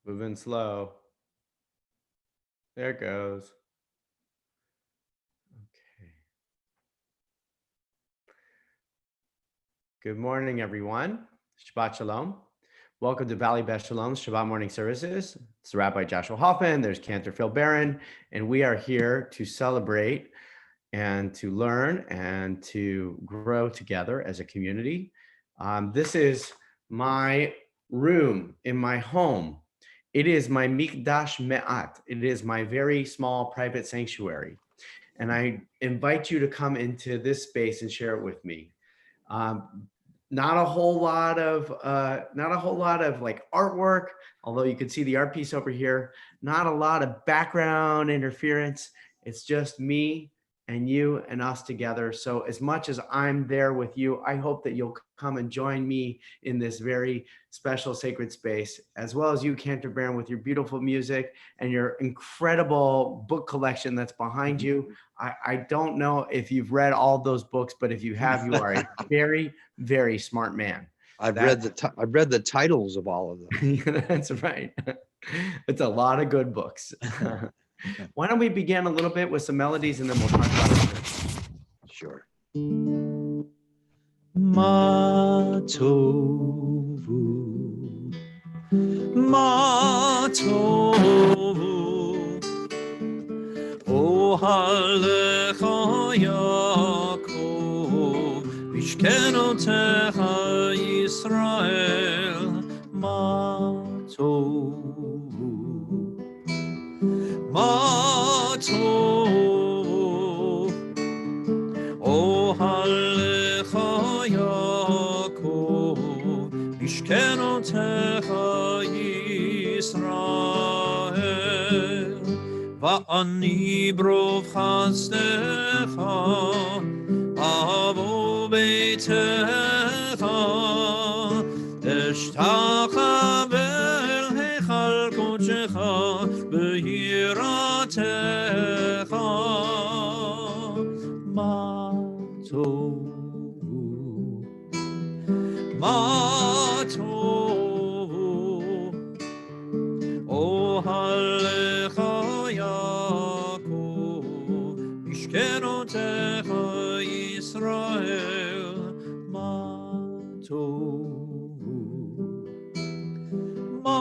Moving slow. There it goes. Okay. Good morning, everyone. Shabbat Shalom. Welcome to Valley Best Shalom's Shabbat morning services. It's Rabbi Joshua Hoffman. There's Cantor Phil Barron, and we are here to celebrate and to learn and to grow together as a community. This is my room in my home. It is my mikdash me'at. It is my very small private sanctuary. And I invite you to come into this space and share it with me. Not a whole lot of like artwork, although you can see the art piece over here. Not a lot of background interference. It's just me and you and us together. So as much as I'm there with you, I hope that you'll come and join me in this very special sacred space, as well as you, Cantor Barron, with your beautiful music and your incredible book collection that's behind you. I don't know if you've read all those books, but if you have, you are a very, very smart man. I've read the titles of all of them. That's right. It's a lot of good books. Why don't we begin a little bit with some melodies and then we'll talk about it. Sure. Ma tovu, ma tovu, ohalecha Yaakov, mishkenotecha Yisrael, ma tovu, ma tovu, ohalecha Yaakov, mishkenotecha Yisrael, va'ani brov chasdecha, avo beitecha, eshtacha vel heichal kodecha, behiratecha, ma tovu, ma tovu, ohalecha Yaakov, mishkenotecha Yisrael, ma tovu, ma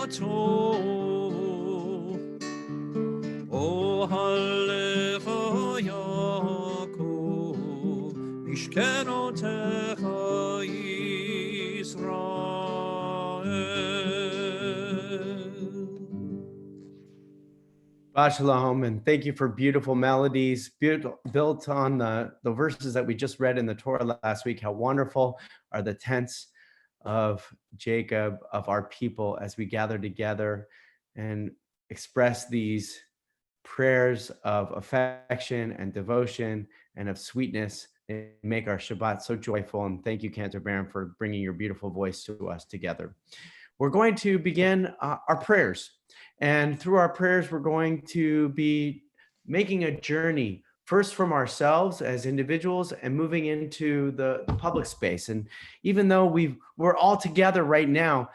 tovu, ohalecha Yaakov, mishkenotecha Yisrael. Shabbat Shalom, and thank you for beautiful melodies built on the verses that we just read in the Torah last week. How wonderful are the tents of Jacob, of our people, as we gather together and express these prayers of affection and devotion and of sweetness and make our Shabbat so joyful. And thank you, Cantor Barron, for bringing your beautiful voice to us together. We're going to begin our prayers. And through our prayers, we're going to be making a journey first from ourselves as individuals and moving into the public space. And even though we're all together right now,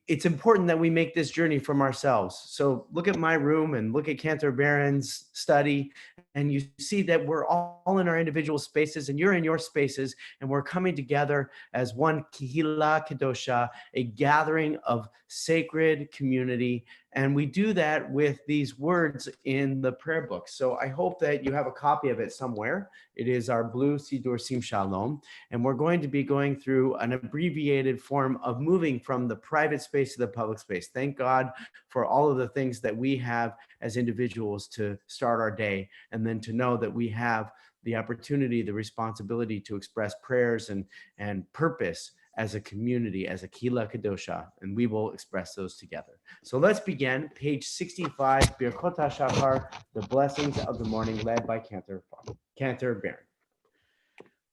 it's important that we make this journey from ourselves. So look at my room and look at Cantor Barron's study, and you see that we're all in our individual spaces, and you're in your spaces, and we're coming together as one Kehila Kedosha, a gathering of sacred community. And we do that with these words in the prayer book. So I hope that you have a copy of it somewhere. It is our blue Sidur Sim Shalom. And we're going to be going through an abbreviated form of moving from the private space to the public space. Thank God for all of the things that we have as individuals to start our day, and then to know that we have the opportunity, the responsibility to express prayers and purpose as a community, as a Kehila Kedosha, and we will express those together. So let's begin. Page 65, Birkot HaShachar, the blessings of the morning, led by Cantor Barron.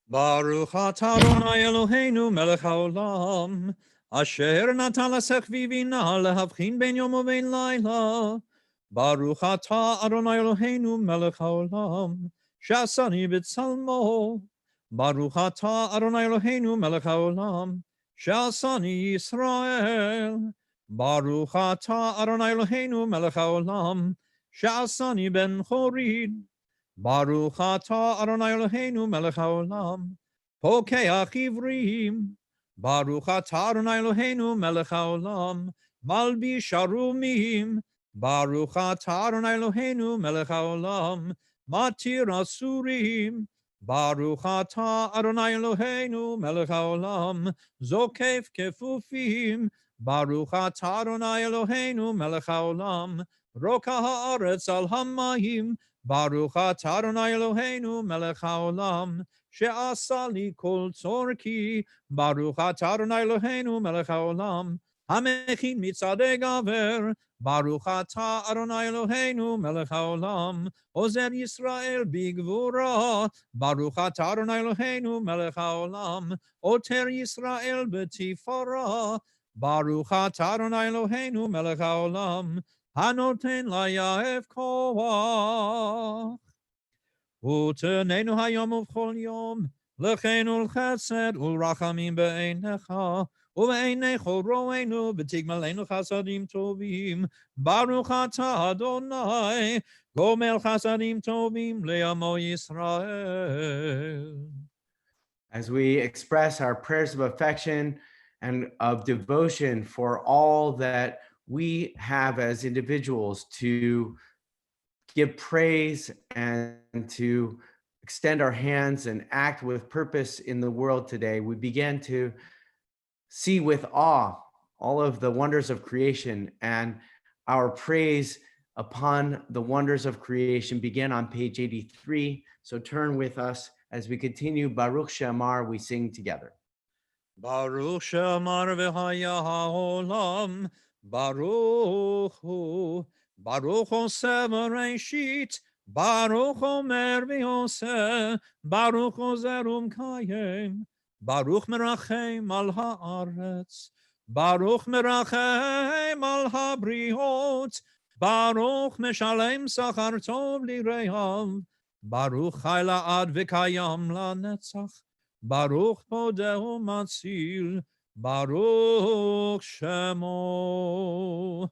Baruch atah Adonai Eloheinu melech haolam, asher natan lasech vivina lehavchin ben yom uvein laila. Baruch atah Adonai Eloheinu melech haolam, she'asani b'tzalmo. Baruch atah Adonai Eloheinu melech haolam, she'asani Yisrael. Baruch atah Adonai Eloheinu melech haolam, she'asani ben chorid. Baruch atah Adonai Eloheinu melech haolam, pokeach ivrim. Baruch atah Adonai Eloheinu melech haolam, malbish arumim. Baruch atah Adonai Eloheinu melech haolam, matir asurim. Baruch atah Adonai Eloheinu melech haolam, zokef kefufim. Baruch atah Adonai Eloheinu melech haolam, roka haaretz al hamayim. Baruch atah Adonai Eloheinu melech haolam, she'asa li kol tzorki. Baruch atah Adonai Eloheinu melech haolam, hamechin mitzadei gaver. Baruch atah Adonai Eloheinu melech haolam, ozer Yisrael bigvura. Baruch atah Adonai Eloheinu melech haolam, oter Yisrael betifara. Baruch atah Adonai Eloheinu melech haolam, hanoten layaef koach. Utenenu hayom uvchol yom, lechenu l'chesed ulrachamim be'einecha, uve'einecho roenu b'tigmalenu chasadim tovim. Baruch atah Adonai, gomel chasadim tovim le'amo Yisrael. As we express our prayers of affection and of devotion for all that we have as individuals to give praise and to extend our hands and act with purpose in the world today, we begin to see with awe all of the wonders of creation, and our praise upon the wonders of creation begin on page 83. So turn with us as we continue Baruch She'amar, we sing together. Baruch She'amar v'haya ha'olam, Baruch hu, Baruch oseh v'reishit, Baruch omer v'yoseh, Baruch ozer umkayem, Baruch merachem al ha'aretz, Baruch merachem al ha'briot, Baruch meshalem sachar tov lirehav, Baruch chai la'ad v'kayam la'netzach, Baruch podeh matzil, Baruch Shemo.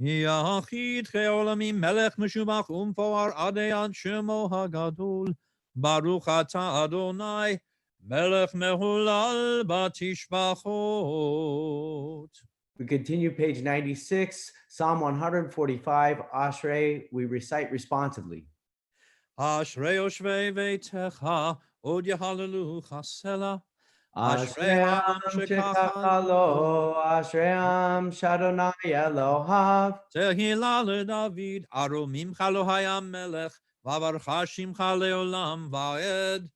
Yachid cheolamim melech meshubach umfoar adei ad Shemo hagadol. Baruch atah Adonai, melech mehulal batishbachot. We continue page 96, Psalm 145, Ashrae, we recite responsively. Ashrae yoshvei veitecha, od yahalelu chasela. Ashream shekachalo, Ashream shadonai Elohav. Tehillah leDavid, aromim chalo hayam melech, vavarcha shimcha leolam vaed.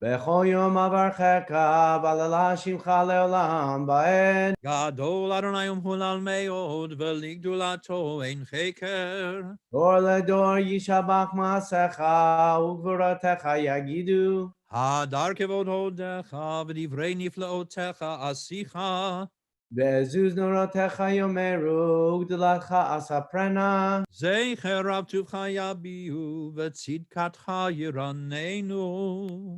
Bechol yom avarcheka, v'alala shimcha leolam ba'ed. Gadol Adonai umhulal meod, veligdulato ein cheker. Dor ledor yishabach ma'asecha, ugvuratecha yagidu. Hadar kevod hodecha, v'divrei nifleotecha asicha. Ve'ezuz norotecha yomeru, ugdulatcha asaprena. Zecher rav tuvcha yabiu, v'tzidkatcha yiranenu.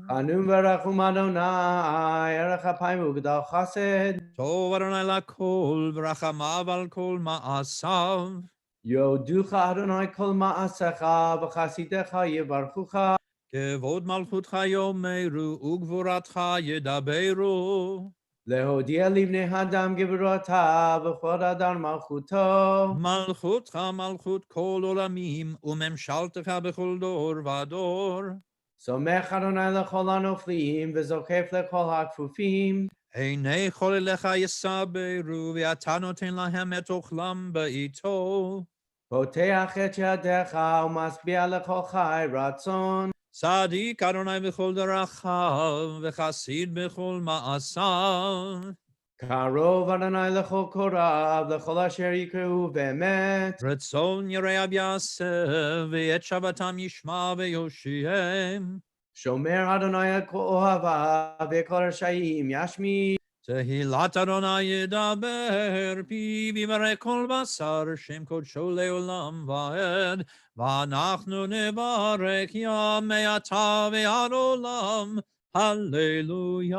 Chanun v'rachum Adonai, erech hapayim ugdal chased. Tov Adonai lakol, v'rachamav al kol ma'asav. Yoducha Adonai kol ma'asecha, v'chasidecha yivarchucha. Kevod malchutcha yomeru, ugvuratcha yedaberu. Lehodia livnei hadam geburota, v'chod adar malchuto. Malchutcha malchut kol olamim, umemshaltecha bechol dor vador. Somech Adonai lechol hanoflim, v'zokef lechol hakfufim. Einei chol elecha yesaberu, v'ata noten lahem et ochlam ba'ito. Poteach et yadecha, u'masbia lechol chai ratzon. Sadik Adonai bechol darachav, v'chasid bechol ma'asav. Karov Adonai lechol korav, lechol asher yikrehu be'emet. Retzon yirei ab yaseh, v'et shavatam yishma v'yoshiem. Shomer Adonai et kol ohavav, v'kol rashayim yashmi. Tehillat Adonai yedaber, pi v'yivarech kol basar, shem kodsho leolam va'ed, v'anachnu nevarech yam me'ata ve'ad olam. Hallelujah.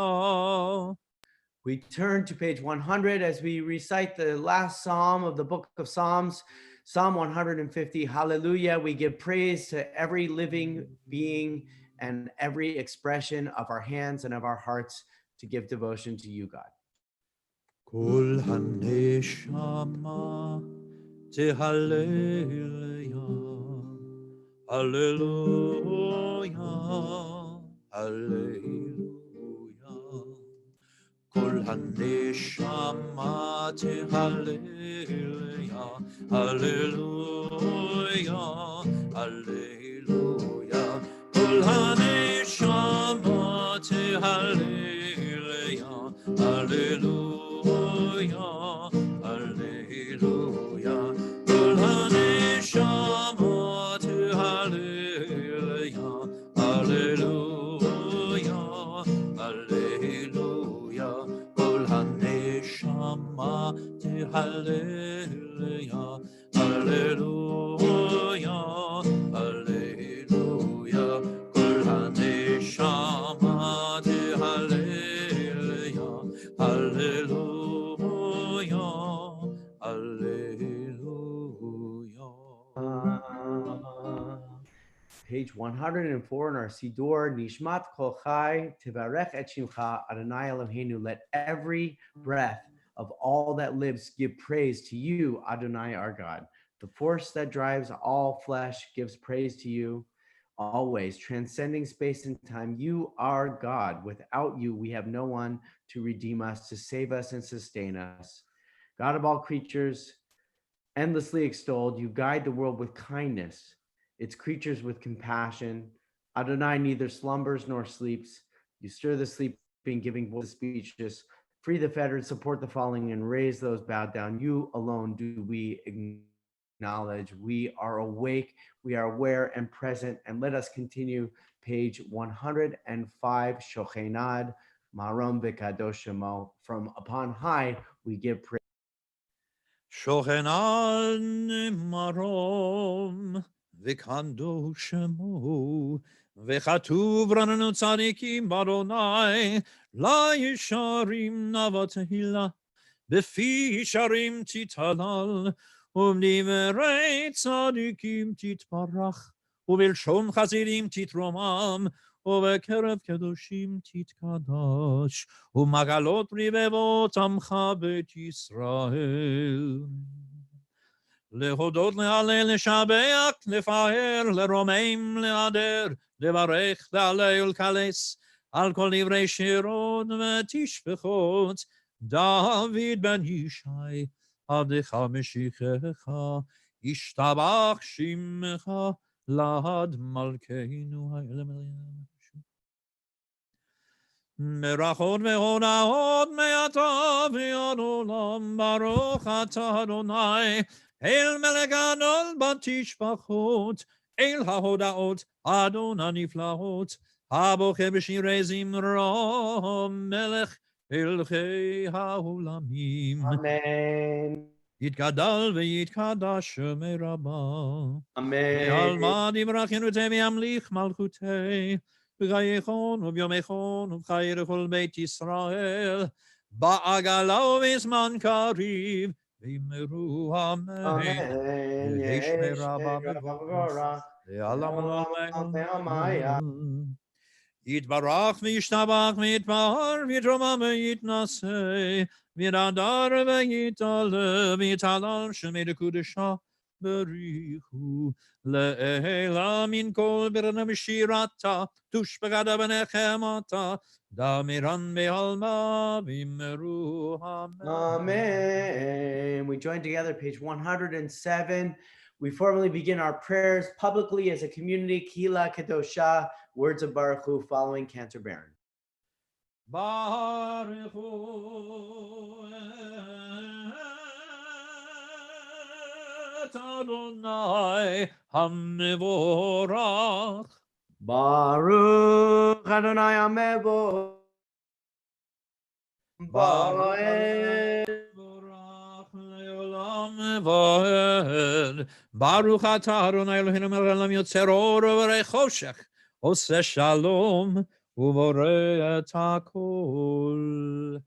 We turn to page 100 as we recite the last psalm of the book of Psalms, Psalm 150. Hallelujah. We give praise to every living being and every expression of our hands and of our hearts to give devotion to you, God. Kol haneshama tehallelya, hallelujah, hallelujah. Kol haneshama tehallelya, hallelujah, hallelujah. Kol haneshama tehallelya, hallelujah, hallelujah. Kol haneshama tehallelya, hallelujah, hallelujah. Kol haneshama tehallelya, hallelujah, hallelujah. Kol haneshama tehallelya, hallelujah, hallelujah. Page 104 in our Siddur, Nishmat Kol Chai Tivarech Et Shimcha Adonai Eloheinu. Let every breath of all that lives give praise to you, Adonai our God. The force that drives all flesh gives praise to you always, transcending space and time. You are God. Without you, we have no one to redeem us, to save us and sustain us. God of all creatures, endlessly extolled, you guide the world with kindness, its creatures with compassion. Adonai neither slumbers nor sleeps. You stir the sleeping, giving voice to the speechless, free the fettered, support the falling, and raise those bowed down. You alone do we acknowledge. We are awake, we are aware and present. And let us continue page 105, Shochenad, Marom V'Kadosh Shemo. From upon high, we give praise. Shochenad marom v'kadosh shemo v'chatuv rananu tzadikim baronai la yisharim navatehila b'fi sharim titalal u'v'divrei tzadikim titparach u'b'lshon chazirim titromam ובקרב קדושים תתקדש, ומגלות רבבות עמך בית ישראל. להודות, להלל, לשבח, לפאר, לרומם, להדר, לברך, להלל ולקלס, על כל דברי שירות ותשבחות, דוד בן ישי, עבדך משיחך, ישתבח שמך, לעד מלכנו האלוהים. ברכות והודאות מעתה ועד עולם, ברוך אתה אדוני, אל מלך גדול בתשבחות, אל ההודאות אדון הנפלאות, הבוחר בשירי זמרו, מלך מלכי העולמים. Amen. יתגדל ויתקדש שמי רבה. Amen. ועלמא דברכנו וימליך מלכותי. בגייכון וביומכון ובחיי לכל בית ישראל, בעגלה ובזמן קריב, ויאמרו אמן. ויהי שמי רבה בברך, ועלמא לעולמי. יתברך וישתבח ויתפאר ויתרומם ויתנשא, ויתהדר ויתעלה ויתהלל שמי לקודשא בריחו. לעילה מן כל ברנה בשירתה, תושבגדה בנחמתה, דמירן בעלמה ויאמרו אמן. Amen. We join together, page 107. We formally begin our prayers publicly as a community, Kila Kedosha, words of Baruch Hu, following Cantor Baron. Baruch Hu et Adonai HaMevorach. Baruch Adonai Hamevorach. Baruch atah Adonai Eloheinu melech haolam yotzer or u'borei choshech, oseh shalom u'borei et hakol.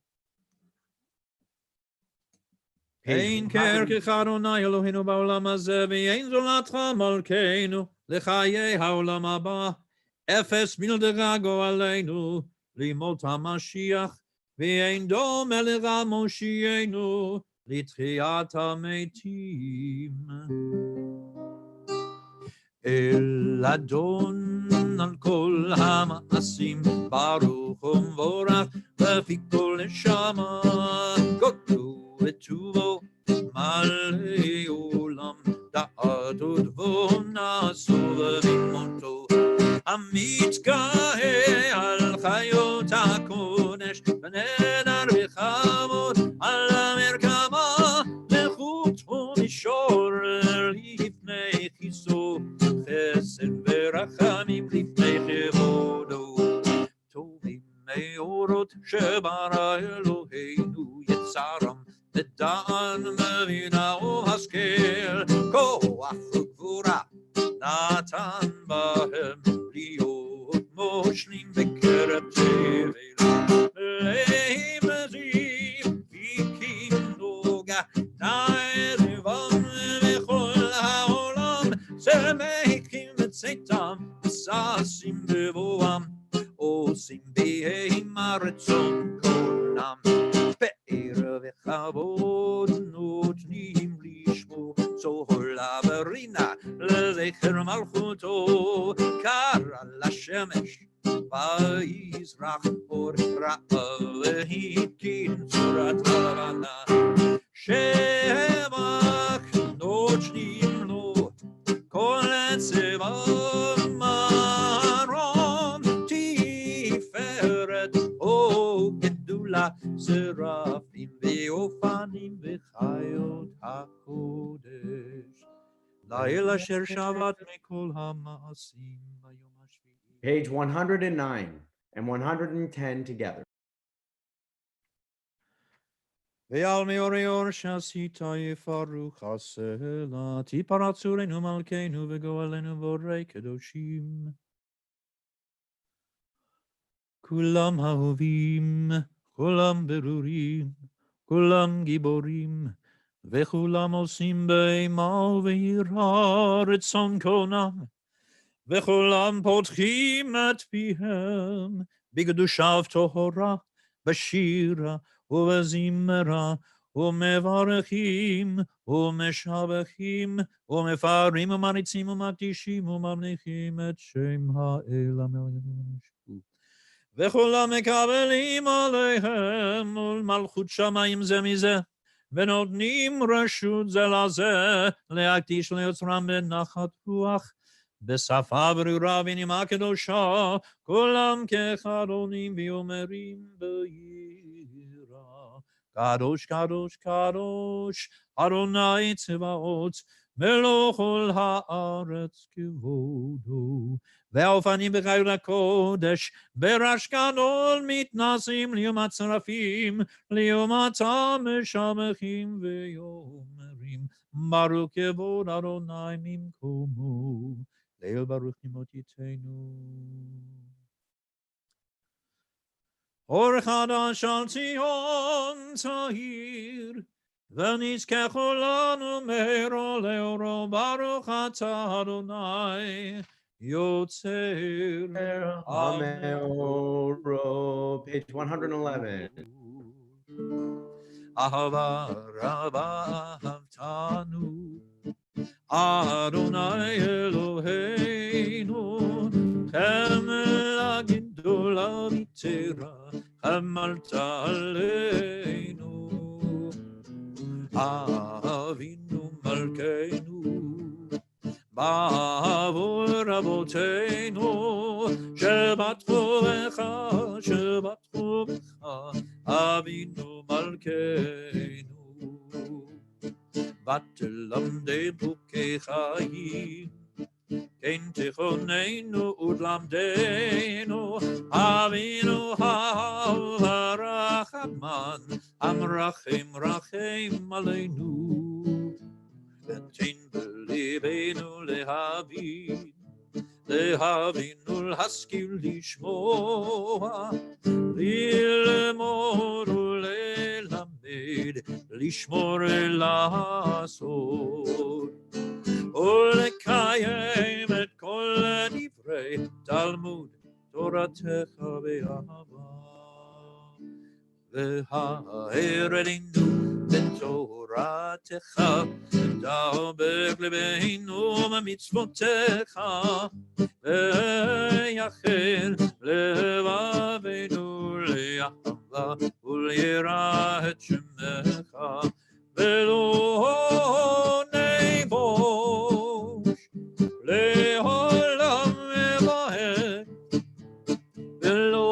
אין כערכך אדוני אלוהינו בעולם הזה, ואין זולתך מלכנו לחיי העולם הבא. אפס מלדך גואלנו לימות המשיח, ואין דומה לך מושיענו לתחיית המתים. אל אדון על כל המעשים, ברוך ומבורך לפי כל נשמה, גודלו וטובו מלא עולם, דעת ותבונה סובבים אותו, המתגאה על חיות הקודש, ונדר בכבוד על המרכבה, לחוט ומישור לפני כיסו, חסד ורחמים לפני כבודו. טובים מאורות שברא אלוהינו יצרם, ודן מבינה והשכל, כוח וגבורה נתן בהם, להיות מושלים בקרב תבל. להם זיו ויקים נוגה, נעזבם בכל העולם, שמחים בצאתם וששים בבואם, עושים בהם הרצון כולם. פאר וכבוד נותנים לשמו, צהלה ורינה לזכר מלכותו, קרא לשמש ויזרח אור, ראה והתקין צורת לבנה. שבח נותנים לו כל צבא מרום, תפארת או גדולה, שרפים ואופנים וחיות הקודש. ליל אשר שבת מכל המעשים ביום השביעי. Page 109 and 110 together. ועל מאורי אור שעשית יפרוך הסלע, תפרץ צורנו מלכנו וגואלנו בורא קדושים. כולם אהובים, כולם ברורים, כולם גיבורים, וכולם עושים באימה וביראה רצון קונם, וכולם פותחים את פיהם בקדושה וטהרה, בשירה ובזמרה, ומברכים ומשבחים ומפארים ומריצים ומקדישים וממליכים את שם האל המלך. וכולם מקבלים עליהם מול מלכות שמיים זה מזה, ונותנים רשות זה לזה להקדיש ליוצרם בנחת רוח, בשפה ברורה ונימה קדושה, כולם כאחד עונים ואומרים ביראה, קדוש קדוש קדוש אדוני צבאות, מלוא כל הארץ כבודו. והאופנים בחיות הקודש ברעש גדול מתנשאים ליום הצרפים, ליומתם משבחים ואומרים ברוך כבוד אדוני ממקומו, ליל ברוך נמותיתנו. אור חדש על ציון צעיר, ונזכה כולנו מאורו לאורו, ברוך אתה אדוני יוצר Ameoro. Page 111. אהבה רבה אהבתנו, אדוני אלוהינו, חמלה גדולה ויתרה חמלת עלינו. אבינו מלכנו בעבור אבותינו, שבטחו בך, שבטחו בך, אבינו מלכנו. ותלמדם חוקי חיים, כן תכוננו ותלמדנו, אבינו האהוב הרחמן, המרחם רחם עלינו. ותן בליבנו להבין, להבין ולהשכיל לשמוע, ללמוד וללמד לשמור לעשות ולקיים את כל דברי תלמוד תורתך באהבה והערנו בתורתך דבק ליבנו במצוותיך ויחד לבבינו לאהבה וליראה את שמך ולא נבוש לעולם ועד ולא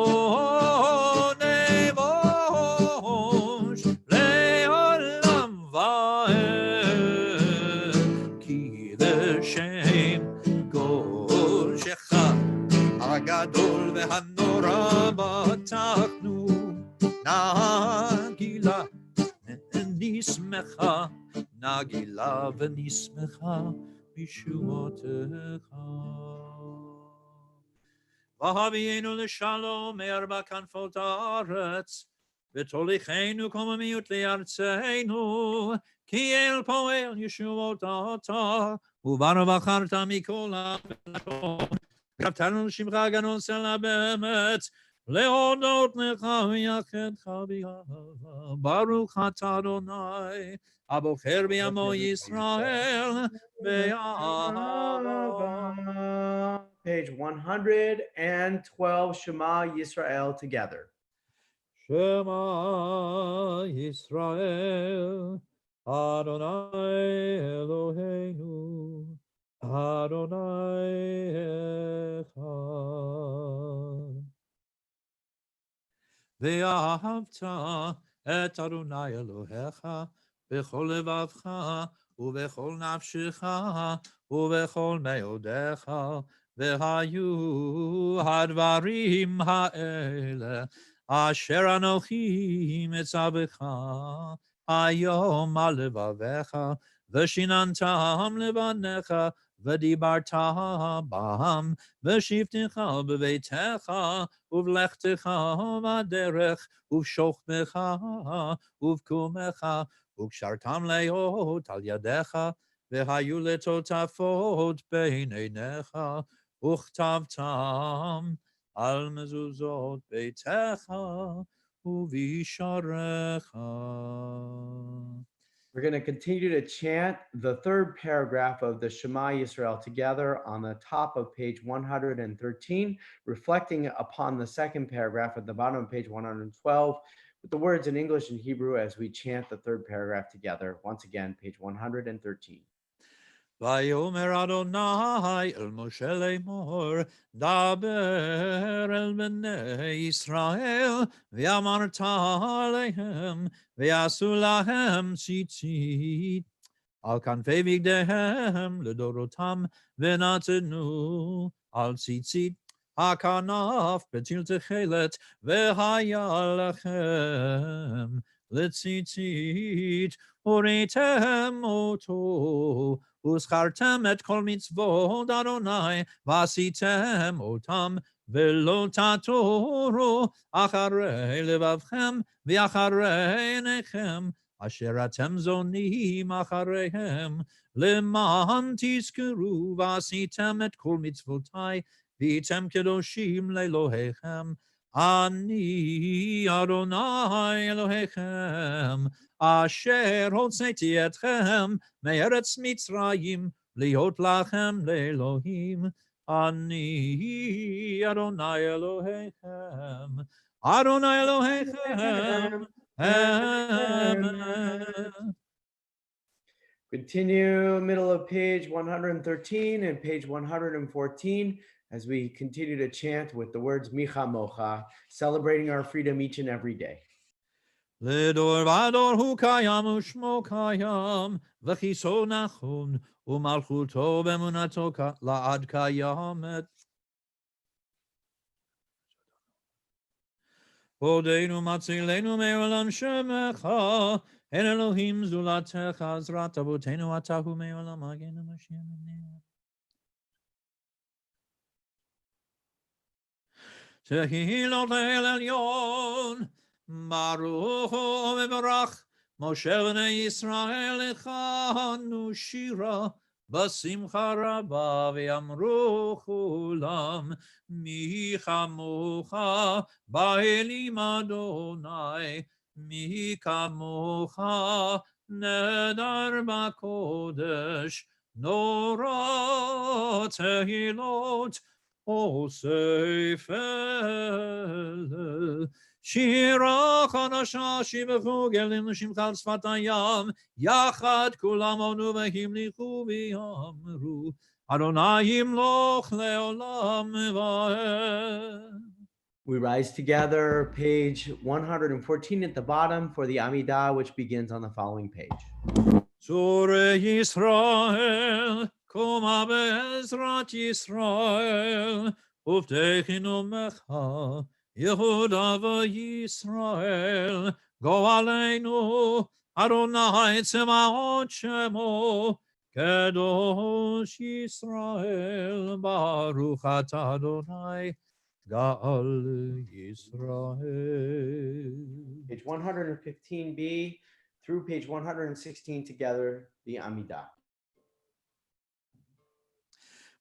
נבוש לעולם ועד כי לשם קודשך הגדול והנורא בטחנו נגילה נשמחה נגילה ונשמחה בישועתך והביאנו לשלום מארבע כנפות הארץ ותוליכנו קוממיות לארצנו כי אל פועל ישועות אתה ובנו בחרת מכל המלאכות קרבתנו לשמך הגדול סלע באמת להודות לך ויחדך באהבה ברוך אתה אדוני הבוחר בעמו ישראל באהבה. Page 112, Shema Yisrael together. Shema Yisrael Adonai Eloheinu Adonai Echad ואהבת את אדוני אלוהיך בכל לבבך ובכל נפשך ובכל מאודיך והיו הדברים האלה אשר אנוכי מצווך היום על לבביך ושיננתם לבניך ודיברת בם בשבתך בביתך ובלכתך בדרך ובשוכבך ובקומך וקשרתם להיות על ידיך והיו לטוטפות בין עיניך וכתבתם על מזוזות ביתך ובישעריך. We're going to continue to chant the third paragraph of the Shema Yisrael together on the top of page 113, reflecting upon the second paragraph at the bottom of page 112, with the words in English and Hebrew as we chant the third paragraph together. Once again, page 113. ויאמר אדוני אל משה לאמור דבר אל בני ישראל ואמרת עליהם ויעשו להם ציצית על כנפי בגדיהם לדורותם ונתנו על ציצית הכנף בטיל תכלת והיה לכם לציצית וראיתם אותו וזכרתם את כל מצוות אדוני ועשיתם אותם ולא תתורו אחרי לבבכם ואחרי עיניכם אשר אתם זונים אחריהם למען תזכרו ועשיתם את כל מצוותי והייתם קדושים לאלוהיכם אני אדוני אלוהיכם אשר הוצאתי אתכם מארץ מצרים להיות לכם לאלוהים אני אדוני אלוהיכם אדוני אלוהיכם amen. Continue middle of page 113 and page 114 as we continue to chant with the words Micha Mocha, celebrating our freedom each and every day. לדור ודור הוא קיים ושמו קיים וכיסו נכון ומלכותו באמונתו לעד קיימת. עודנו מצילנו מעולם שמך אין אלוהים זולתך עזרת אבותינו אתה הוא מעולם מגן המשיח תהילות לאל עליון ברוך הוא מברך Moshe b'nei Yisrael echanu shira בשמחה רבה ויאמרו כולם מי כמוך באלים אדוני מי כמוך נדר בקודש נורא תהילות אוסף אל שירה חדשה שיבחו גלים לשמך על שפת הים יחד כולם ענו והמליכו ויאמרו אדוני ימלוך לעולם ועד. We rise together, page 114 at the bottom for the Amidah, which begins on the following page. צורי ישראל, קומה בעזרת ישראל, ובטחנו ממך, יהודה וישראל, גואלנו, אדוני צבאות שמו, קדוש ישראל, ברוך אתה אדוני, גאל ישראל. Page 115b through page 116 together, the Amidah.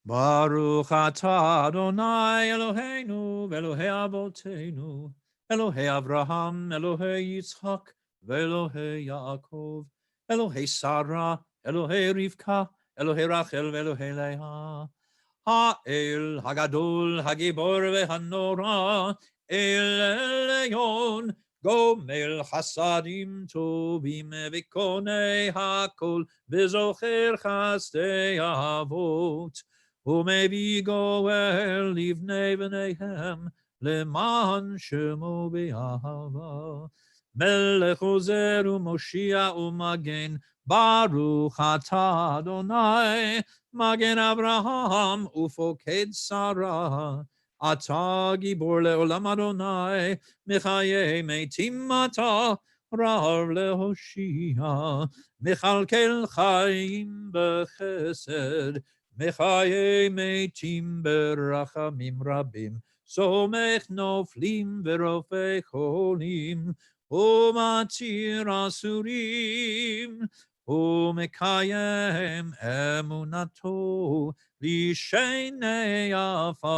Baruch atah Adonai Eloheinu ve'Elohei Avotenu Elohei Avraham Elohei Yitzchak ve'Elohei Yaakov Elohei Sarah Elohei Rivka Elohei Rachel ve'Elohei Leah Ha'el Hagadol Hagibor ve'Hanora El Elyon Gomel Chasadim Tovim V'Konei Hakol V'Zocher Chasdei Avot ומביא גואל לבני בניהם למען שמו באהבה. מלך עוזר ומושיע ומגן, ברוך אתה אדוני, מגן אברהם ופוקד שרה. אתה גיבור לעולם אדוני, מחיי מתים אתה, רב להושיע. מכלכל חיים בחסד, מחיי מתים ברחמים רבים, סומך נופלים ורופא חולים, ומתיר אסורים, ומקיים אמונתו לשני עפר.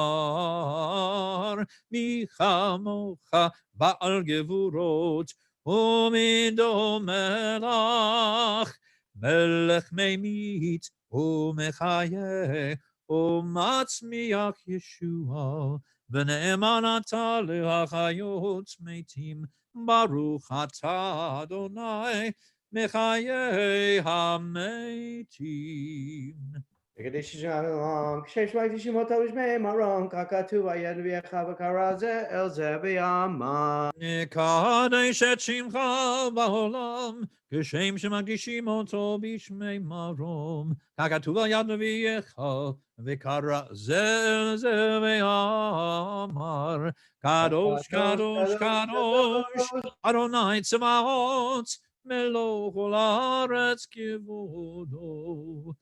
מי כמוך בעל גבורות, ומדומה לך, מלך ממית, ומחיה ומצמיח ישועה ונאמן אתה להחיות מתים ברוך אתה אדוני מחיי המתים. נקדש את שמך בעולם כשם שמקדישים אותו בשמי מרום ככתוב על יד נביאך וקרא זה אל זה ואמר קדוש קדוש קדוש אדוני צבאות מלוא כל הארץ כבודו.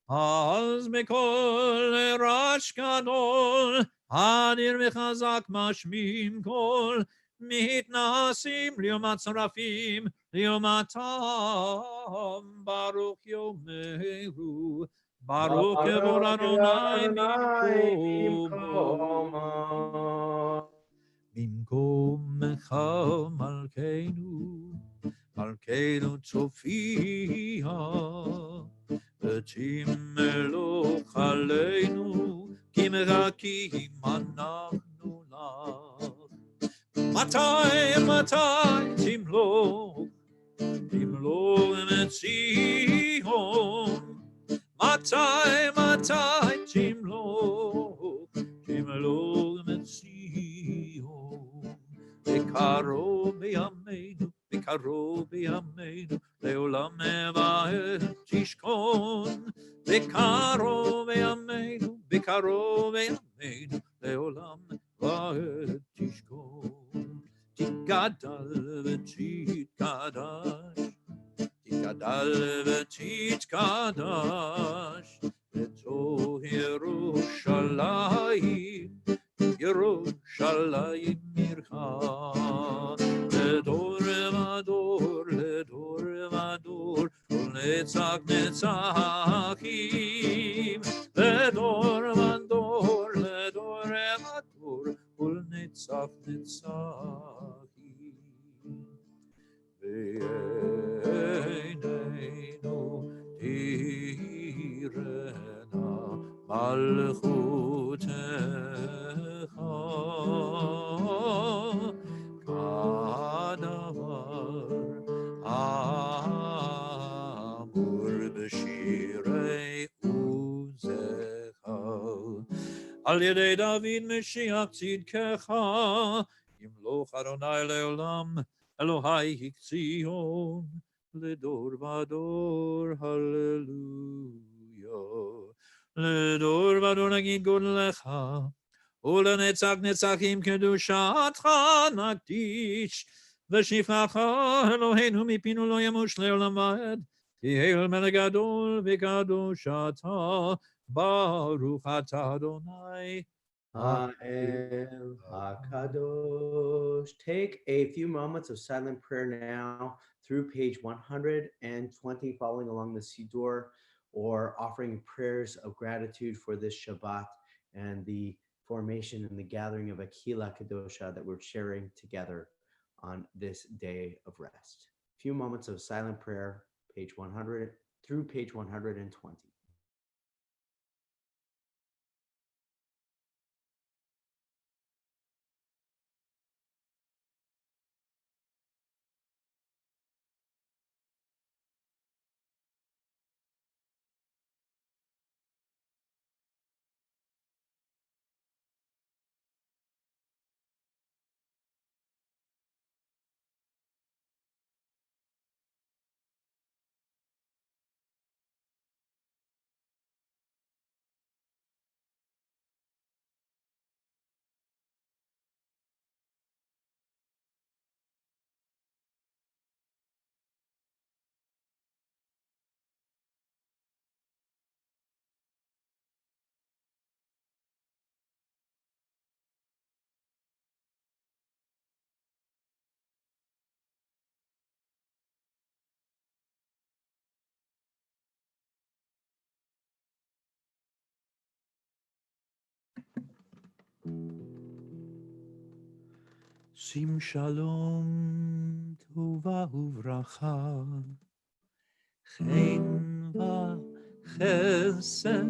אז מכל רעש גדול, אדיר וחזק משמיעים קול, מתנשאים ליום צרפים, ליומתם ברוך יאמרו, ברוך כבוד אדוני ממקומו. במקומך מלכנו, מלכנו צופייה, ותמלוך עלינו, כי מרקים אנחנו לך. מתי תמלוך, תמלוך מציון. מתי תמלוך, תמלוך מציון. בקרוב בימינו, בקרוב בימינו, לעולם ועד תשכון. בקרוב בימינו, בקרוב בימינו, לעולם ועד תשכון. תגדל ותתקדש, תגדל ותתקדש, ותו ירושלים, ירושלים עירך, לדור ודור, לדור נצח נצחים, לדור ודור, לדור ודור, ולנצח נצחים. בעינינו תראנה מלכותך, כדבר אמור בשירי עוזך. על ידי דוד משיח צדקך, ימלוך אדוני לעולם, אלוהי ציון, לדור ודור, הללויה. לדור ודור נגיד גודלך, ולנצח נצחים קדושתך נקדיש, ושפחך אלוהינו מפינו לא ימוש לעולם ועד, תהיה אל מלך גדול וקדוש אתה, ברוך אתה אדוני. Ha'el HaKadosh. Take a few moments of silent prayer now through page 120, following along the Siddur, or offering prayers of gratitude for this Shabbat and the formation and the gathering of a Kila Kadosha that we're sharing together on this day of rest. A few moments of silent prayer, page 100 through page 120. שים שלום, טובה וברכה, חן וחסד,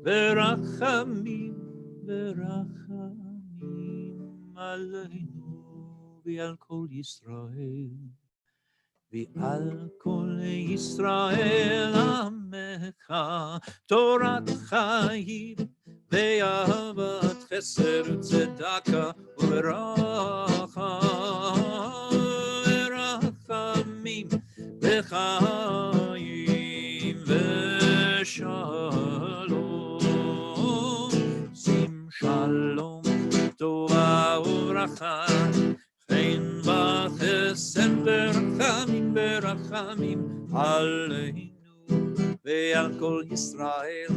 ורחמים, ורחמים עלינו ועל כל ישראל, ועל כל ישראל עמך, תורת חיים, ואהבת חסד וצדקה וברכה, ורחמים וחיים ושלום. שים שלום, טובה וברכה, חן וחסד ורחמים ורחמים עלינו ועל כל ישראל,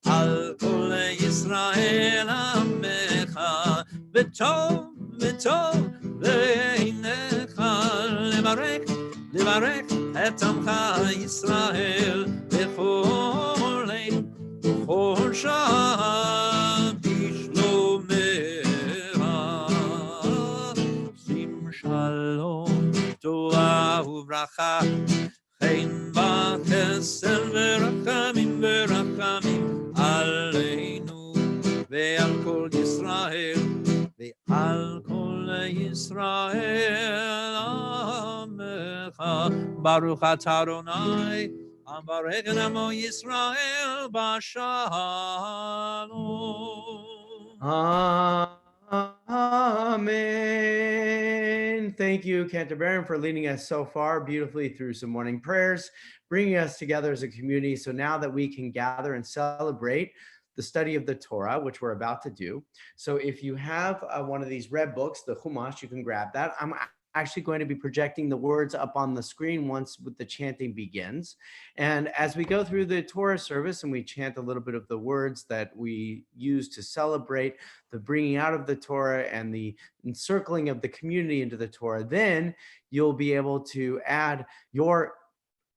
ועל כל ישראל עמך, וטוב וטוב בעיניך לברך את עמך ישראל בכל עת ובכל שעה בשלומך. שים שלום, טובה וברכה, חן וחסד ורחמים ורחמים עלינו ועל כל ישראל, ועל כל ישראל עמך. ברוך אתה אדוני המברך את עמו ישראל בשלום. Amen. Thank you, Cantor, for leading us so far beautifully through some morning prayers, bringing us together as a community. So now that we can gather and celebrate the study of the Torah, which we're about to do. So if you have one of these red books, the Chumash, you can grab that. I'm actually going to be projecting the words up on the screen once the chanting begins. And as we go through the Torah service and we chant a little bit of the words that we use to celebrate the bringing out of the Torah and the encircling of the community into the Torah, then you'll be able to add your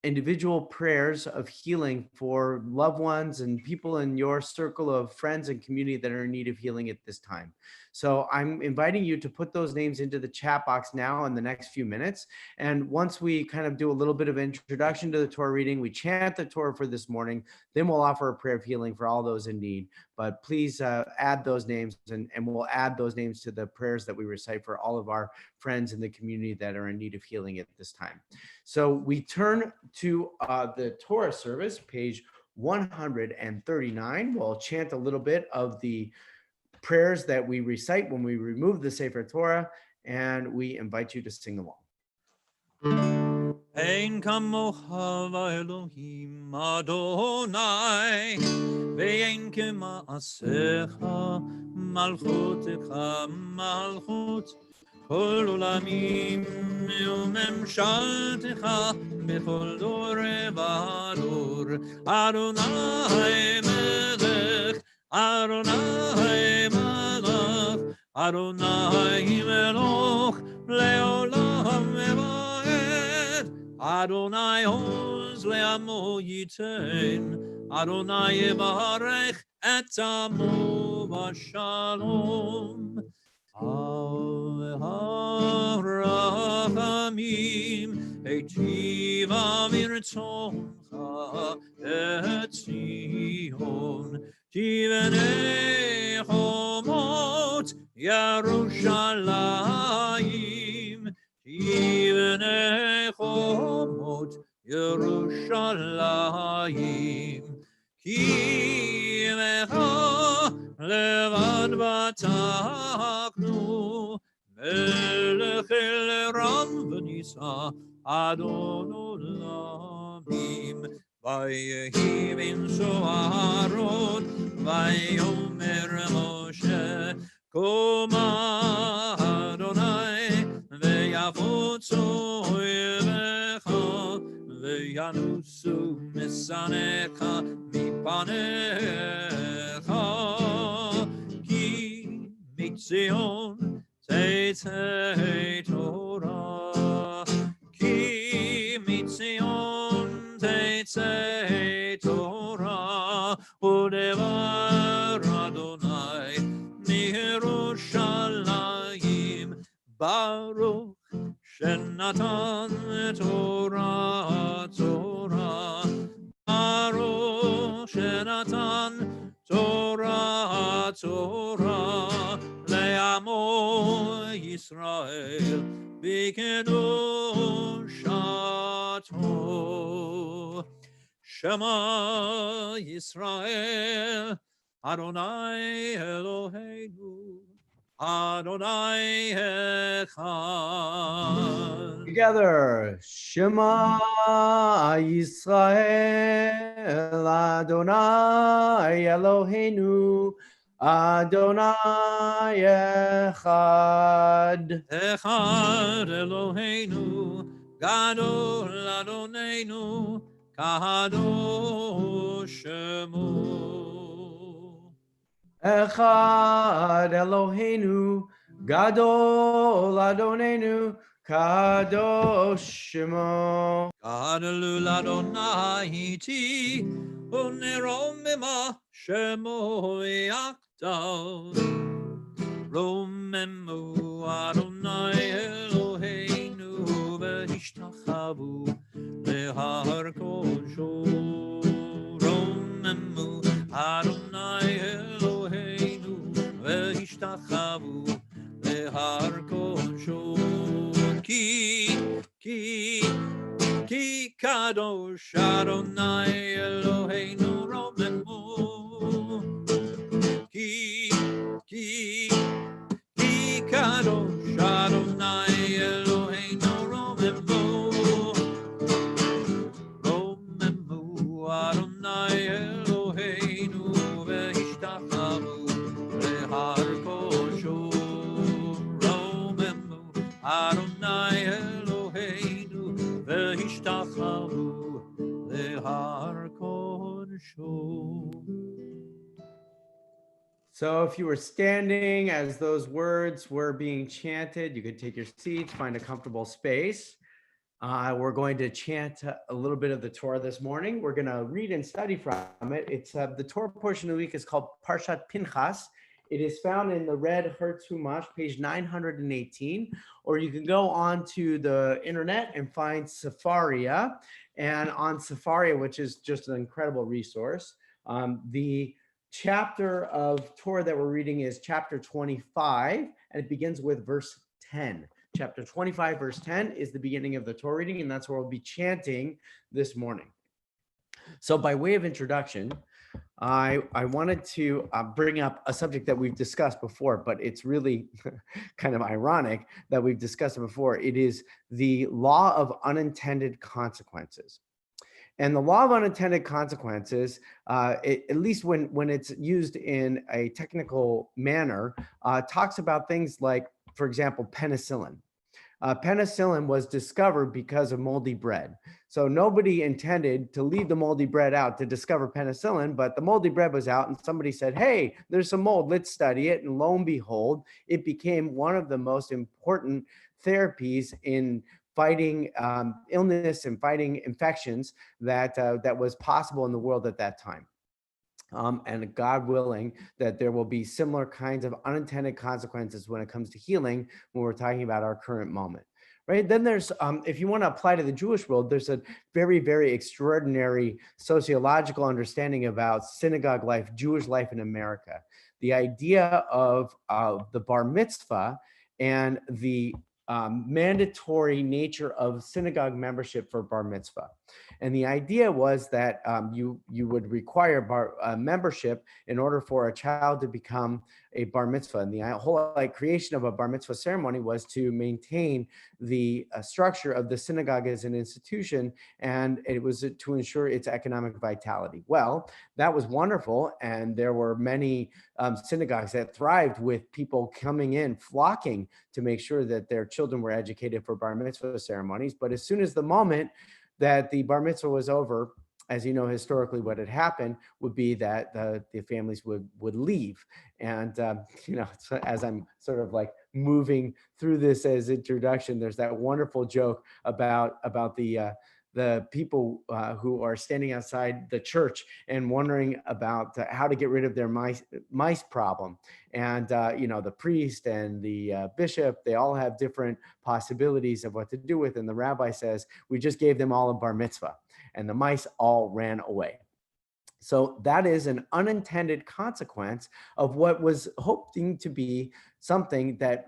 individual prayers of healing for loved ones and people in your circle of friends and community that are in need of healing at this time. So I'm inviting you to put those names into the chat box now in the next few minutes. And once we kind of do a little bit of introduction to the Torah reading, we chant the Torah for this morning, then we'll offer a prayer of healing for all those in need. But please add those names, and we'll add those names to the prayers that we recite for all of our friends in the community that are in need of healing at this time. So we turn to the Torah service, page 139. We'll chant a little bit of the prayers that we recite when we remove the Sefer Torah, and we invite you to sing along. Ein kamocha v'Elohim Adonai, ve'ein kema'asecha malchutecha malchut kol olamim u'memshaltecha b'chol dor v'dor. Adonai melech, Adonai malach, Adonai meloch le'olam v'ed. Adonai oz le'amo yitein, Adonai yevarech et amo v'shalom. Harachamim eitiva virtzoncha et Zion, tivnei chomot Yerushalayim, tivnei chomot Yerushalayim, ki mecha levad bataknu, melech el ram v'nisa Adon olamim. Vayehi binso Aaron, vayomer Moshe, Koma Adonai, ve'yavotzo oyevecha, ve'yanusu misanecha mipanecha, ki mitzion teitei Torah, ki mitzion teitei Torah, udevar Adonai miYerushalayim, Baruch shenatan Torah, Torah, Baruch shenatan Torah, Torah, le'amo Yisrael b'kedushato. Shema Yisrael, Adonai Eloheinu, Adonai Echad. Together, Shema Yisrael, Adonai Eloheinu, Adonai Echad. Echad Eloheinu, Gadol Adonenu, Kadosh Shemo. Echad Eloheinu, Gadol Adonenu, Kadosh Shemo. Gadol Adonai iti, unerom b'ma Shemo yakdav. Romemu Adonai Eloheinu, v'ishtachavu lehar kosho. Romemu Adonai Eloheinu, v'ishtachavu lehar kosho. Ki kadosh Adonai Eloheinu romemu. Ki kadosh Adonai Eloheinu romemu. Romemu Adonai Eloheinu, v'ishtachavu lehar kosho. Romemu Adonai Eloheinu, v'ishtachavu lehar kosho. So if you were standing as those words were being chanted, you could take your seats, find a comfortable space. We're going to chant a little bit of the Torah this morning. We're going to read and study from it. It's the Torah portion of the week is called Parshat Pinchas. It is found in the Red Hertz Humash, page 918, or you can go on to the internet and find Sefaria. And on Sefaria, which is just an incredible resource, the chapter of Torah that we're reading is chapter 25, and it begins with verse 10. Chapter 25, verse 10 is the beginning of the Torah reading, and that's where we'll be chanting this morning. So by way of introduction, I wanted to bring up a subject that we've discussed before, but it's really kind of ironic that we've discussed it before. It is the law of unintended consequences. And the law of unintended consequences, at least when it's used in a technical manner, talks about things like, for example, penicillin. Penicillin was discovered because of moldy bread. So nobody intended to leave the moldy bread out to discover penicillin, but the moldy bread was out and somebody said, hey, there's some mold, let's study it. And lo and behold, it became one of the most important therapies in fighting illness and fighting infections that was possible in the world at that time. And God willing, that there will be similar kinds of unintended consequences when it comes to healing when we're talking about our current moment, right? Then there's, if you want to apply to the Jewish world, there's a very, very extraordinary sociological understanding about synagogue life, Jewish life in America. The idea of the bar mitzvah and the mandatory nature of synagogue membership for bar mitzvah. And the idea was that you would require membership in order for a child to become a bar mitzvah. And the whole creation of a bar mitzvah ceremony was to maintain the structure of the synagogue as an institution, and it was to ensure its economic vitality. Well, that was wonderful, and there were many synagogues that thrived with people coming in, flocking to make sure that their children were educated for bar mitzvah ceremonies. But as soon as the moment that the bar mitzvah was over, as you know, historically what had happened would be that the families would leave. And, so as I'm sort of like moving through this as introduction, there's that wonderful joke about the people who are standing outside the church and wondering about how to get rid of their mice problem. And, the priest and the bishop, they all have different possibilities of what to do with. And the rabbi says, we just gave them all a bar mitzvah, and the mice all ran away. So that is an unintended consequence of what was hoping to be something that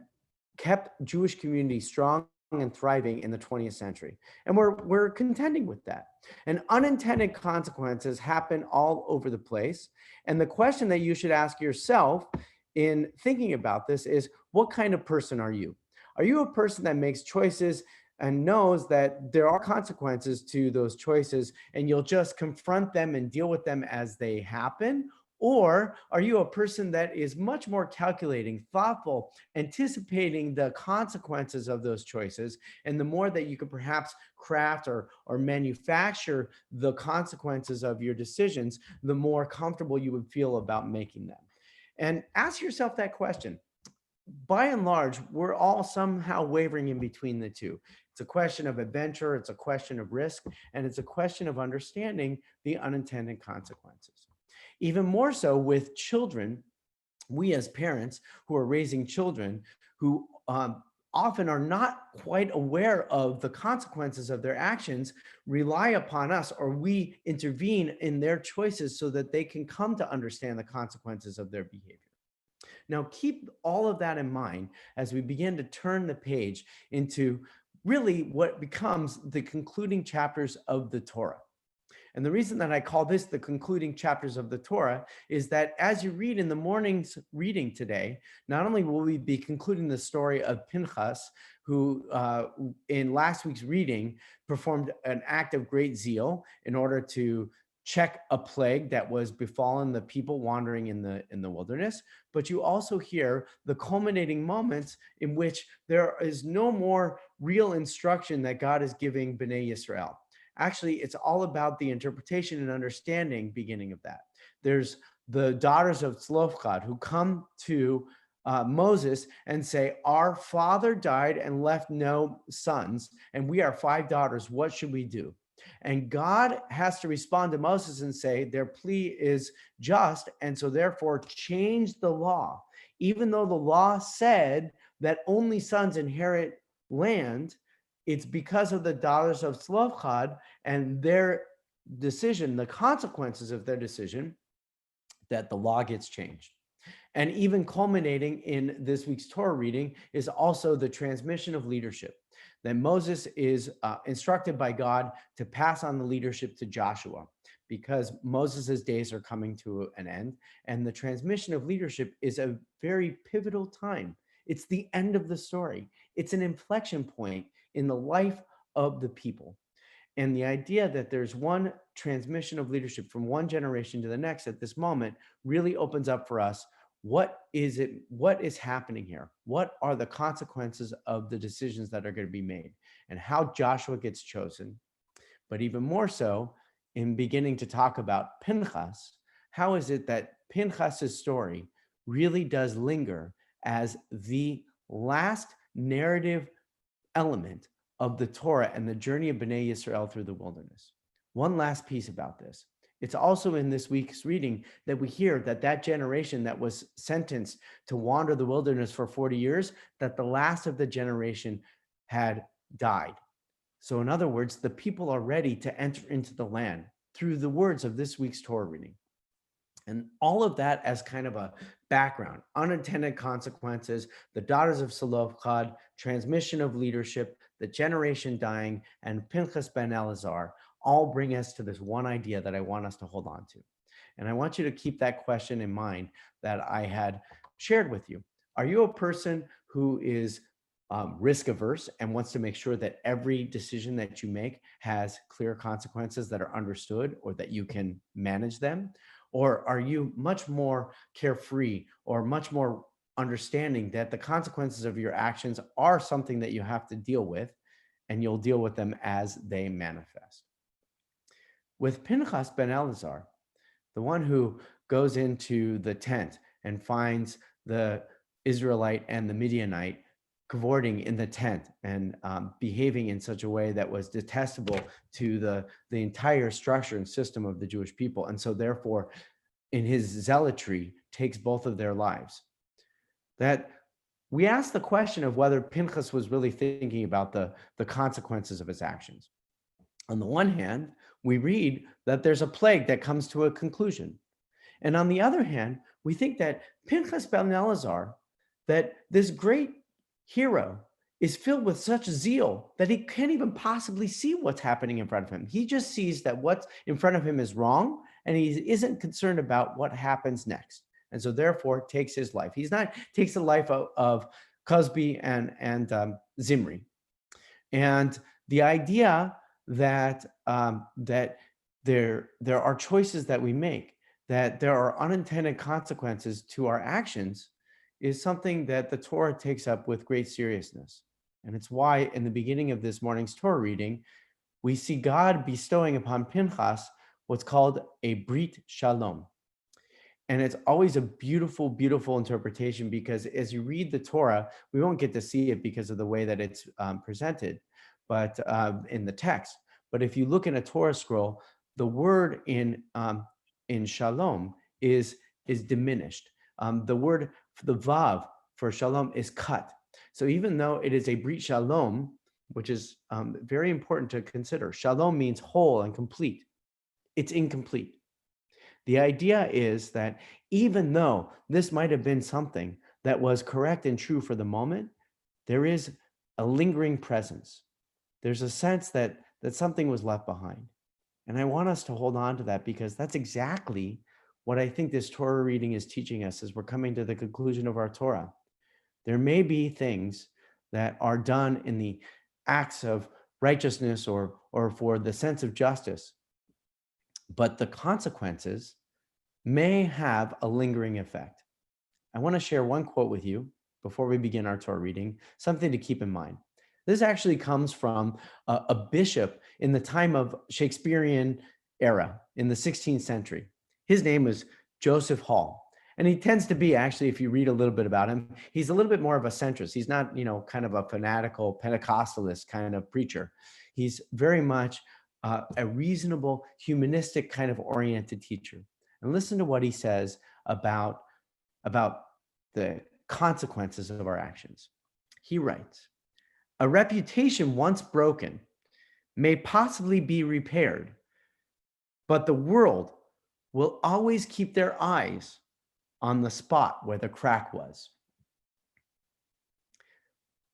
kept Jewish communities strong and thriving in the 20th century. And we're contending with that. And unintended consequences happen all over the place. And the question that you should ask yourself in thinking about this is, what kind of person are you? Are you a person that makes choices and knows that there are consequences to those choices, and you'll just confront them and deal with them as they happen? Or are you a person that is much more calculating, thoughtful, anticipating the consequences of those choices? And the more that you could perhaps craft or manufacture the consequences of your decisions, the more comfortable you would feel about making them. And ask yourself that question. By and large, we're all somehow wavering in between the two. It's a question of adventure, it's a question of risk, and it's a question of understanding the unintended consequences. Even more so with children, we as parents who are raising children who often are not quite aware of the consequences of their actions, rely upon us, or we intervene in their choices so that they can come to understand the consequences of their behavior. Now, keep all of that in mind as we begin to turn the page into really what becomes the concluding chapters of the Torah. And the reason that I call this the concluding chapters of the Torah is that as you read in the morning's reading today, not only will we be concluding the story of Pinchas, who in last week's reading performed an act of great zeal in order to check a plague that was befallen the people wandering in the wilderness, but you also hear the culminating moments in which there is no more real instruction that God is giving Bnei Yisrael. Actually, it's all about the interpretation and understanding beginning of that. There's the daughters of Tzlofchad who come to Moses and say, our father died and left no sons, and we are 5 daughters. What should we do? And God has to respond to Moses and say, their plea is just, and so therefore change the law. Even though the law said that only sons inherit land, it's because of the daughters of Zelophehad and their decision, the consequences of their decision, that the law gets changed. And even culminating in this week's Torah reading is also the transmission of leadership. That Moses is instructed by God to pass on the leadership to Joshua, because Moses's days are coming to an end. And the transmission of leadership is a very pivotal time. It's the end of the story. It's an inflection point in the life of the people. And the idea that there's one transmission of leadership from one generation to the next at this moment really opens up for us. What is it? What is happening here? What are the consequences of the decisions that are going to be made, and how Joshua gets chosen? But even more so, in beginning to talk about Pinchas, how is it that Pinchas's story really does linger as the last narrative element of the Torah and the journey of Bnei Yisrael through the wilderness? One last piece about this. It's also in this week's reading that we hear that that generation that was sentenced to wander the wilderness for 40 years, that the last of the generation had died. So in other words, the people are ready to enter into the land through the words of this week's Torah reading. And all of that as kind of a background: unintended consequences, the daughters of Zelophehad, transmission of leadership, the generation dying, and Pinchas ben Eleazar all bring us to this one idea that I want us to hold on to. And I want you to keep that question in mind that I had shared with you. Are you a person who is risk averse and wants to make sure that every decision that you make has clear consequences that are understood, or that you can manage them? Or are you much more carefree, or much more understanding that the consequences of your actions are something that you have to deal with, and you'll deal with them as they manifest? With Pinchas ben Eleazar, the one who goes into the tent and finds the Israelite and the Midianite cavorting in the tent and behaving in such a way that was detestable to the entire structure and system of the Jewish people. And so therefore, in his zealotry, takes both of their lives. That we ask the question of whether Pinchas was really thinking about the consequences of his actions. On the one hand, we read that there's a plague that comes to a conclusion. And on the other hand, we think that Pinchas ben Eleazar, that this great hero, is filled with such zeal that he can't even possibly see what's happening in front of him. He just sees that what's in front of him is wrong, and he isn't concerned about what happens next. And so therefore takes his life. Takes the life of Cosby and Zimri. And the idea that that there are choices that we make, that there are unintended consequences to our actions, is something that the Torah takes up with great seriousness. And it's why in the beginning of this morning's Torah reading, we see God bestowing upon Pinchas what's called a Brit Shalom. And it's always a beautiful, beautiful interpretation, because as you read the Torah, we won't get to see it because of the way that it's presented, but in the text. But if you look in a Torah scroll, the word in shalom is diminished. The word, the vav for shalom, is cut. So even though it is a Brit Shalom, which is very important to consider, shalom means whole and complete. It's incomplete. The idea is that even though this might have been something that was correct and true for the moment, there is a lingering presence. There's a sense that something was left behind. And I want us to hold on to that, because that's exactly what I think this Torah reading is teaching us as we're coming to the conclusion of our Torah. There may be things that are done in the acts of righteousness or for the sense of justice, but the consequences may have a lingering effect. I want to share one quote with you before we begin our Torah reading, something to keep in mind. This actually comes from a bishop in the time of Shakespearean era in the 16th century. His name was Joseph Hall. And he tends to be, actually, if you read a little bit about him, he's a little bit more of a centrist. He's not, kind of a fanatical Pentecostalist kind of preacher. He's very much a reasonable, humanistic kind of oriented teacher. And listen to what he says about the consequences of our actions. He writes, "A reputation once broken may possibly be repaired, but the world will always keep their eyes on the spot where the crack was."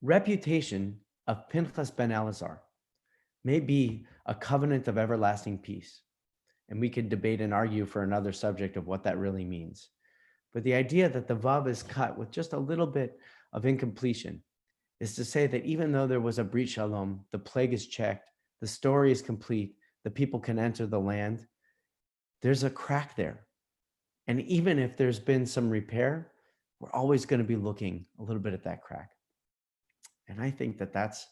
Reputation of Pinchas ben Elazar may be a covenant of everlasting peace. And we could debate and argue for another subject of what that really means. But the idea that the vav is cut with just a little bit of incompletion is to say that even though there was a brit shalom, the plague is checked, the story is complete, the people can enter the land, there's a crack there. And even if there's been some repair, we're always going to be looking a little bit at that crack. And I think that that's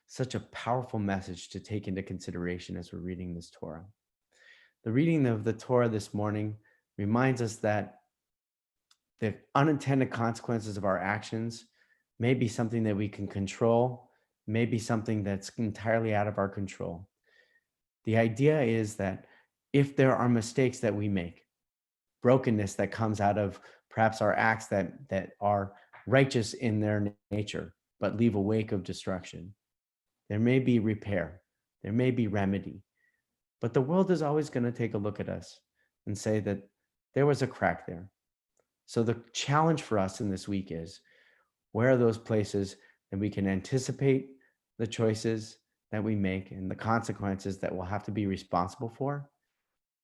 such a powerful message to take into consideration as we're reading this Torah. The reading of the Torah this morning reminds us that the unintended consequences of our actions may be something that we can control, may be something that's entirely out of our control. The idea is that if there are mistakes that we make, brokenness that comes out of perhaps our acts that are righteous in their nature, but leave a wake of destruction, there may be repair, there may be remedy, but the world is always going to take a look at us and say that there was a crack there. So the challenge for us in this week is, where are those places that we can anticipate the choices that we make and the consequences that we'll have to be responsible for?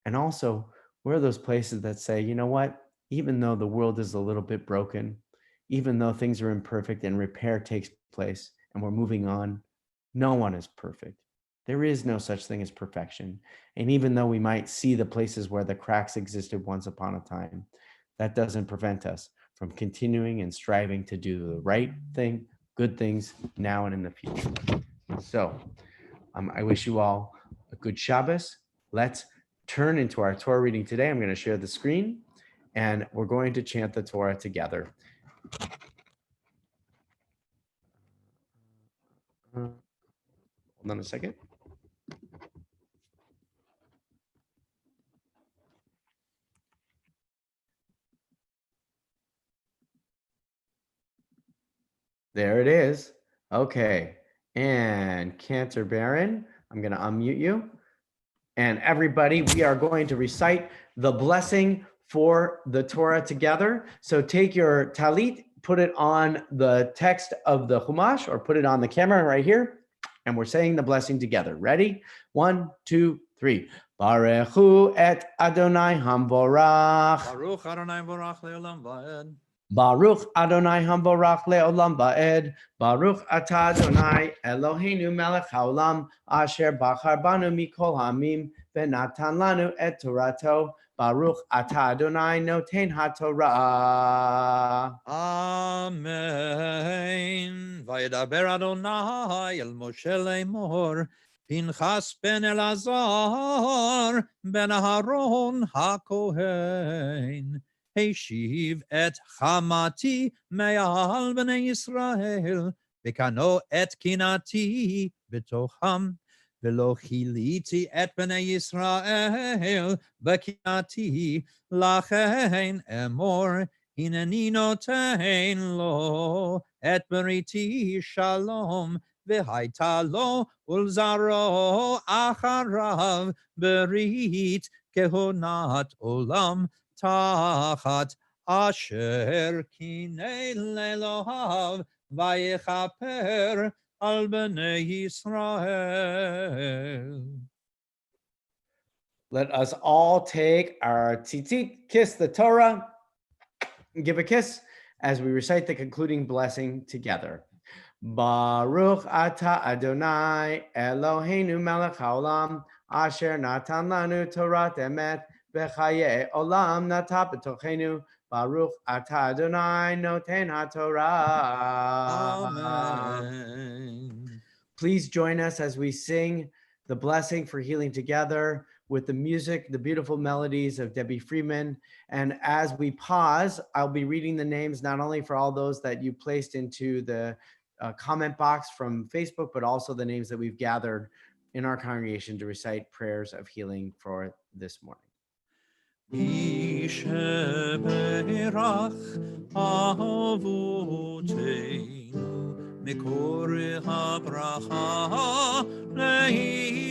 And also, where are those places that say, you know what, even though the world is a little bit broken, even though things are imperfect and repair takes place and we're moving on, no one is perfect. There is no such thing as perfection. And even though we might see the places where the cracks existed once upon a time, that doesn't prevent us from continuing and striving to do the right thing, good things now and in the future. So I wish you all a good Shabbos. Let's turn into our Torah reading today. I'm going to share the screen and we're going to chant the Torah together. Hold on a second. There it is. Okay. And Cantor Baron, I'm going to unmute you. And everybody, we are going to recite the blessing for the Torah together. So take your talit, put it on the text of the Chumash, or put it on the camera right here. And we're saying the blessing together. Ready? 1, 2, 3. Barechu et Adonai Hamvorach. Baruch Adonai Borach Leolam Vaed. Baruch Adonai Hamvorach Leolam Vaed. Baruch Atah Adonai Eloheinu Melech Haolam Asher Bachar Banu Mikol Hamim Venatan Lanu et Torato. Baruch Atah Adonai Noten HaTorah. Amen. Vayedaber Adonai el Moshe Lemor. Pinchas ben Elazar ben Aharon HaKohen. Heshiv et chamati me'al b'nei Yisrael, v'kano et kinati b'tocham, v'lo chiliti et b'nei Yisrael b'kinati, lachen emor, hineni noten lo et beriti shalom, v'haita lo ulzaro acharav berit kehonat olam, Tachat asher kinei lelohav vayechaper al bnei Yisrael. Let us all take our tzitzit, kiss the Torah, and give a kiss as we recite the concluding blessing together. Baruch atah Adonai Eloheinu melech haolam asher natan lanu Torat emet v'chaye olam nata b'tochenu. Baruch atah Adonai noten haTorah. Amen. Please join us as we sing the blessing for healing together. with the music, the beautiful melodies of Debbie Freeman. And as we pause, I'll be reading the names not only for all those that you placed into the comment box from Facebook, but also the names that we've gathered in our congregation to recite prayers of healing for this morning. מקור הברכה לאמותינו.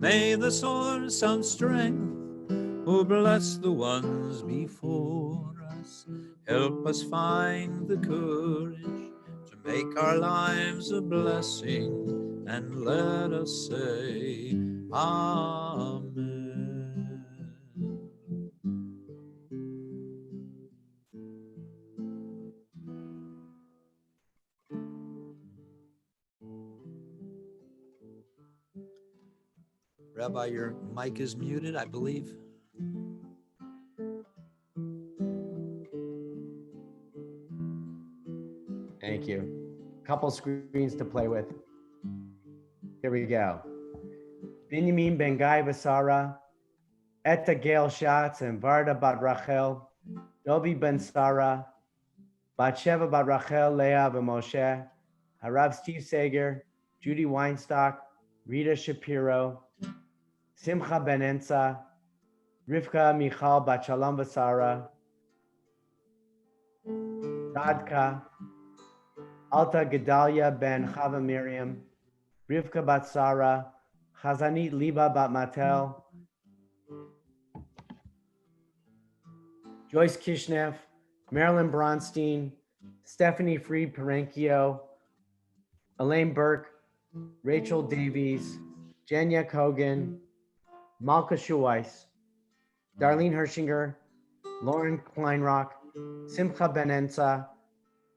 May the source of strength who bless the ones before us help us find the courage to make our lives a blessing, and let us say Amen. Rabbi, your mic is muted, I believe. Thank you. Couple screens to play with. Here we go. Binyamin ben Gai Basara, Etta Gail Schatz and Varda bat Rachel, Dobi ben Sarah, Batsheva bat Rachel, Leah ben Moshe, Harav Steve Sager, Judy Weinstock, Rita Shapiro, Simcha ben Ensa, Rivka Michal bat Shalom Basara, Radka, Alta Gedalia ben Chava Miriam, Rivka bat Sarah, Chazanit Liba bat Matel, Joyce Kishnev, Marilyn Bronstein, Stephanie Freed Perenkio, Elaine Burke, Rachel Davies, Jenya Kogan, Malka Shuweiss, Darlene Hershinger, Lauren Kleinrock, Simcha Ben-Ensa,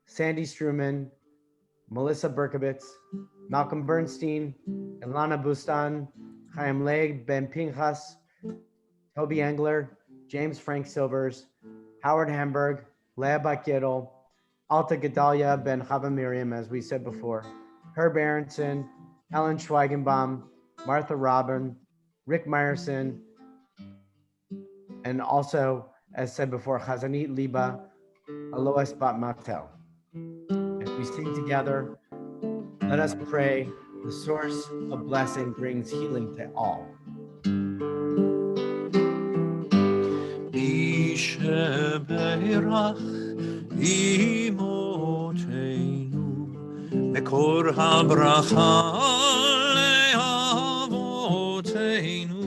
Sandy Struman, Melissa Berkovitz, Malcolm Bernstein, Ilana Bustan, Chaim Leib Ben Pinchas, Toby Engler, James Frank Silvers, Howard Hamburg, Leah Bakietel, Alta Gedalia Ben Chava Miriam, as we said before, Herb Aronson, Ellen Schweigenbaum, Martha Robin, Rick Meyerson, and also, as said before, Chazanit Liba, Alois Bat Matel. As we sing together, let us pray. The source of blessing brings healing to all. Bisheberach imotenu mekor habracha leavotenu.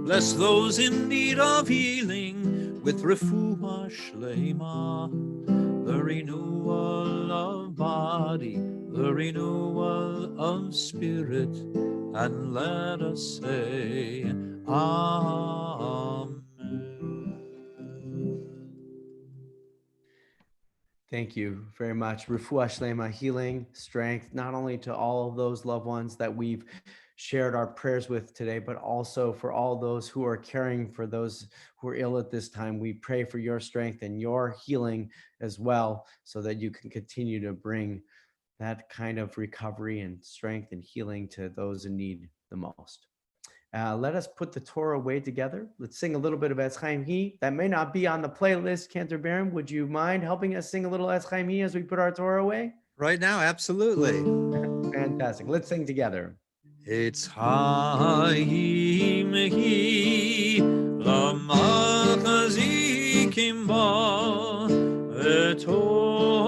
Bless those in need of healing with refuah shlema, the renewal of body, the renewal of spirit, and let us say Amen. Thank you very much. Refuah Shlema, healing, strength, not only to all of those loved ones that we've shared our prayers with today, but also for all those who are caring for those who are ill at this time. We pray for your strength and your healing as well, so that you can continue to bring that kind of recovery and strength and healing to those in need the most. Let us put the Torah away together. Let's sing a little bit of Es Chaim Hi. That may not be on the playlist. Cantor Baron, would you mind helping us sing a little Es Chaim Hi as we put our Torah away? Right now, absolutely. Fantastic. Let's sing together. It's Chaim Hi L'Machazikim Ba V'Tom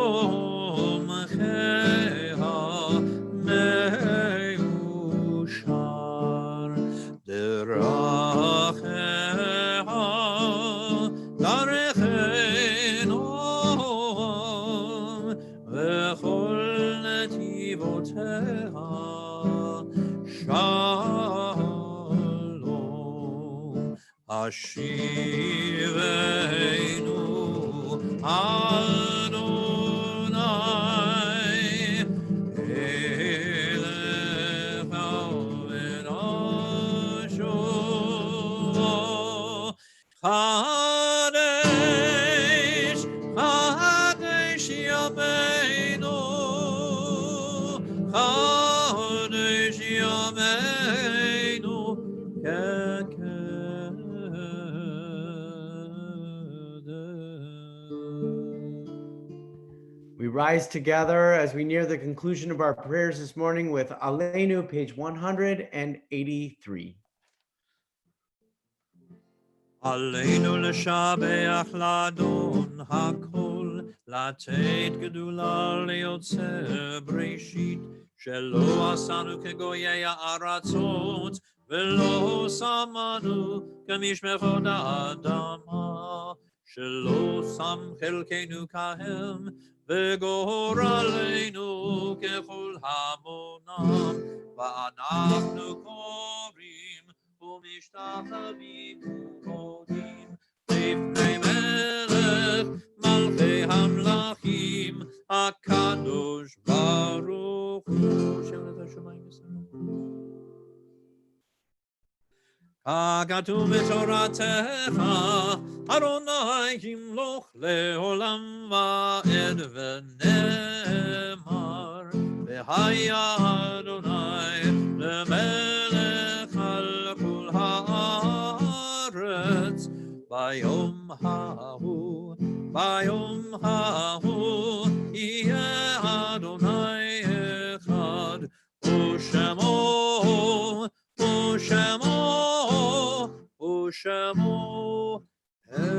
Cheha Meushar D'Racheha D'Arechenom V'Chol Netivoteha Shalom Ashivenu Adonai Elech Havenasho Kadesh Kadesh Yameinu Kadesh Yameinu rise together as we near the conclusion of our prayers this morning with Aleinu, page 183. עלינו לשבח לאדון הכל, לתת גדולה ליוצר בראשית, שלא עשנו כגויי הארצות, ולא שמנו כמשפחות האדמה, שלא שם חלקנו כהם, וגורלנו ככל המונם, ואנחנו קוראים ומשתחווים ומודים לפני מלך מלכי המלכים הקדוש ברוך הוא. שבט השמיים ושמיים. ככתוב בתורתך, אדוני ימלוך לעולם ועד, ונאמר, והיה אדוני למלך על כל הארץ. ביום ההוא יהיה אדוני אחד, ושמו אחד.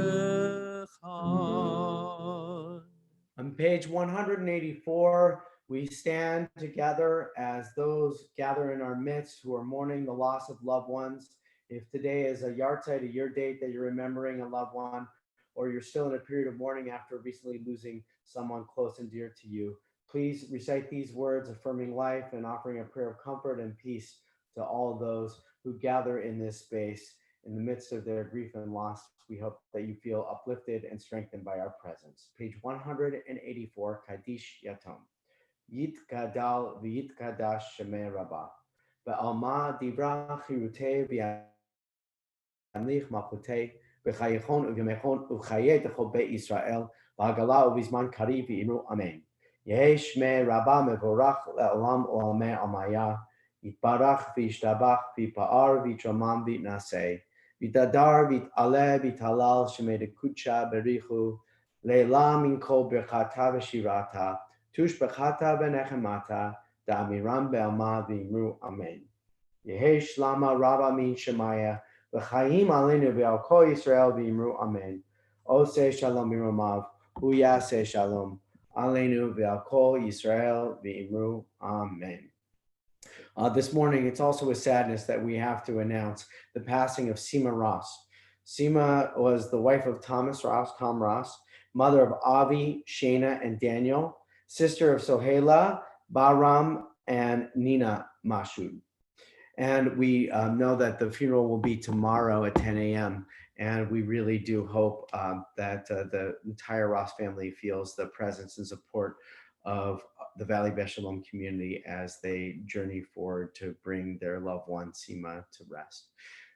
On page 184, we stand together as those gather in our midst who are mourning the loss of loved ones. If today is a yahrzeit, a year date that you're remembering a loved one, or you're still in a period of mourning after recently losing someone close and dear to you, please recite these words affirming life and offering a prayer of comfort and peace to all those who gather in this space in the midst of their grief and loss. We hope that you feel uplifted and strengthened by our presence. Page 184, Kaddish Yatom. Yitkadal v'yitkadash shemei Rabbi. Ve'alma divra chirutei v'yamlich malchutei v'chayechon uv'yamechon uv'chayei techol beit Yisrael v'hagala uv'izman kariv v'imru amen. Yehei shmei Rabbi mevorach le'olam olamei almaya. Yitbarach v'yishtabach v'yipa'ar v'yitramam v'yitnaseh. V'tadar v'yit'aleh v'yithalal shemei dekucha berichu le'la min kol birchata v'shirata tush bechata v'nechemata da'amiram be'alma v'imru amen. Yehei shlama Rabba min shemaya v'chayim aleinu v'al kol Yisrael v'imru amen. Oseh shalom miromav hu yaseh shalom aleinu v'al kol Yisrael v'imru amen. This morning, it's also with sadness that we have to announce the passing of Sima Ross. Sima was the wife of Thomas Ross, Tom Ross, mother of Avi, Shana, and Daniel, sister of Sohela, Bahram, and Nina Mashud. And we know that the funeral will be tomorrow at 10 a.m. And we really do hope that the entire Ross family feels the presence and support of the Valley Beshalom community as they journey forward to bring their loved one, Sima, to rest.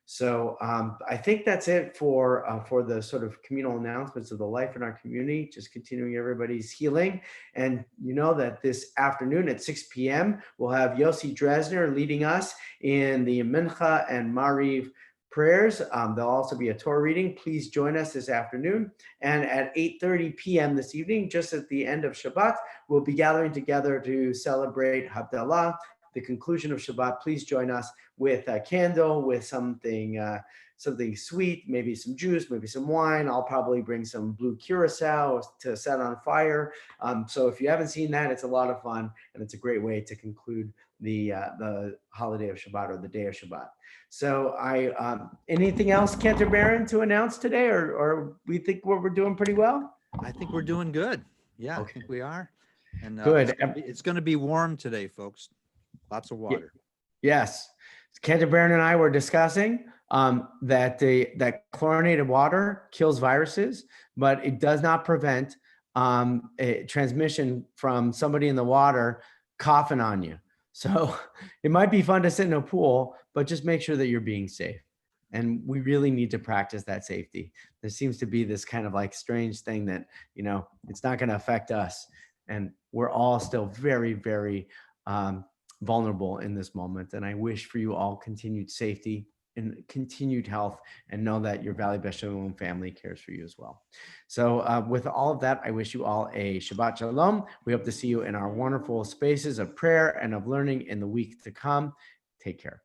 So I think that's it for the sort of communal announcements of the life in our community, just continuing everybody's healing. And you know that this afternoon at 6 p.m., we'll have Yossi Dresner leading us in the Mincha and Mariv prayers. There'll also be a Torah reading. Please join us this afternoon. And at 8:30 p.m. this evening, just at the end of Shabbat, we'll be gathering together to celebrate Havdalah, the conclusion of Shabbat. Please join us with a candle, with something sweet, maybe some juice, maybe some wine. I'll probably bring some blue curacao to set on fire. So if you haven't seen that, it's a lot of fun, and it's a great way to conclude the holiday of Shabbat or the day of Shabbat. So anything else, Cantor Baron, to announce today, or we think we're doing pretty well? I think we're doing good. Yeah, Okay. I think we are. And Good. It's going to be warm today, folks. Lots of water. Yes. Cantor Baron and I were discussing that chlorinated water kills viruses, but it does not prevent a transmission from somebody in the water coughing on you. So it might be fun to sit in a pool, but just make sure that you're being safe. And we really need to practice that safety. There seems to be this kind of like strange thing that, it's not going to affect us. And we're all still very, very vulnerable in this moment. And I wish for you all continued safety in continued health, and know that your Valley Beth Shalom family cares for you as well. So with all of that, I wish you all a Shabbat Shalom. We hope to see you in our wonderful spaces of prayer and of learning in the week to come. Take care.